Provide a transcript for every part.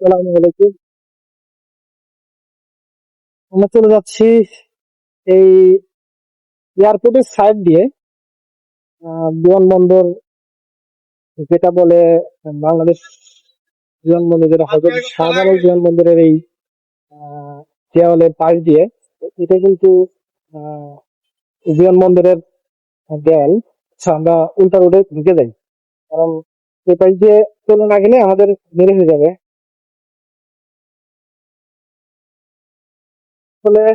আসসালামু আলাইকুম। আমরা চলে যাচ্ছি এই এয়ারপোর্টের সাইড দিয়ে বিমানবন্দর, যেটা বলে বাংলাদেশ বিমানবন্দর, যেটা হজরত শাহজালাল বিমানবন্দরের এই আহ, দেওয়ালের পাশ দিয়ে। এটা কিন্তু আহ, বিমানবন্দরের দেওয়াল। আচ্ছা, আমরা উল্টা রোডে ঢুকে যাই, কারণ এই পাশ দিয়ে চলে না গেলে আমাদের দেরি হয়ে যাবে। আসলে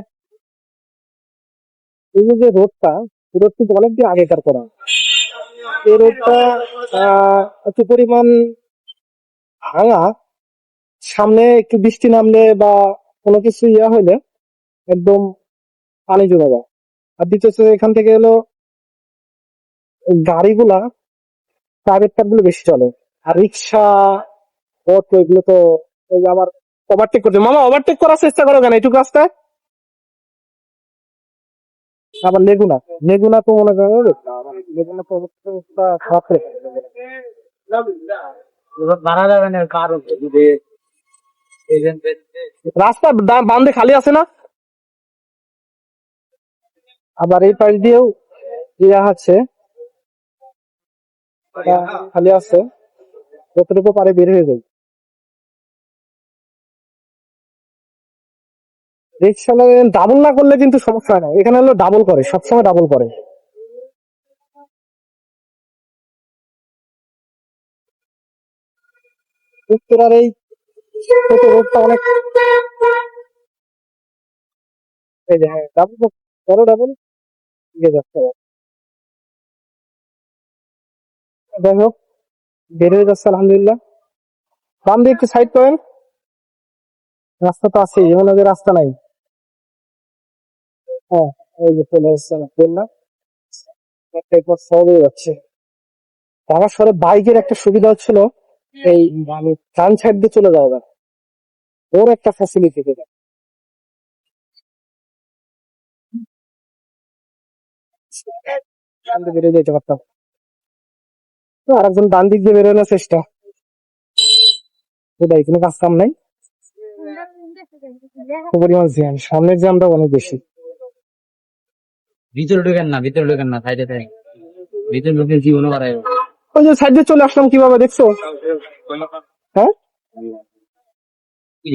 এই যে রোডটা, এই রোড কিন্তু অনেকদিন আগেকার করা। এই রোডটা একটু পরিমাণ ভাঙা। সামনে একটু বৃষ্টি নামলে বা কোনো কিছু হইলে একদম পানি জমে যায়। আর দ্বিতীয়ত এখান থেকে এলো গাড়িগুলা, প্রাইভেট কার গুলো বেশি চলে। আর রিক্সা, অটো, এগুলো তো ওই যে আমার ওভারটেক করছে। মামা, ওভারটেক করার চেষ্টা করো কেন এইটুকু রাস্তায়? আবার লেগুনা, লেগুনা তো মনে করো লেগুনা তো অবস্থা খারাপ করে ফেলে। বাড়া যাবে না কারণ রাস্তা বান্ধে খালি আছে না? আবার এই পাশ দিয়েও আছে, এটা খালি আছে, যতটুকু পারে বের হয়ে যায়। রিক্সা ডাবল না করলে কিন্তু সমস্যা হয় না, এখানে হলো ডাবল করে, সবসময় ডাবল করে। উত্তরার এই ছোট রোডটা অনেক, এই যে হ্যাঁ ডাবল করো, ডাবল দিয়ে যাচ্ছে। যাই হোক, বের হয়ে যাচ্ছে আলহামদুলিল্লাহ। বাম দিয়ে একটু সাইড করেন, রাস্তা তো আছে, এমন যে রাস্তা নাই। হ্যাঁ, এই যে চলে এসছে আলহামদুলিল্লাহ, এরপর সহজে যাচ্ছে। ঢাকা শহরে বাইকের একটা সুবিধা হচ্ছিল, এই ডান সাইড দিয়ে চলে যাওয়া যায়, ওর একটা ফ্যাসিলিটি থেকে সামনে বেরিয়ে যেতে পারতাম। তো আরেকজন ডান দিক দিয়ে বেরোনোর চেষ্টা, ওটাই কোনো কাজ কাম নাই। পরিমাণ জ্যাম, সামনের জ্যামটা অনেক বেশি। ভিতরে ঢুকেন না সাইডে থাকেন। ভিতরে ঢুকে জীবনও বাড়াই। ওই যে সাইড দিয়ে চলে আসলাম কিভাবে, দেখছো? হ্যাঁ, কি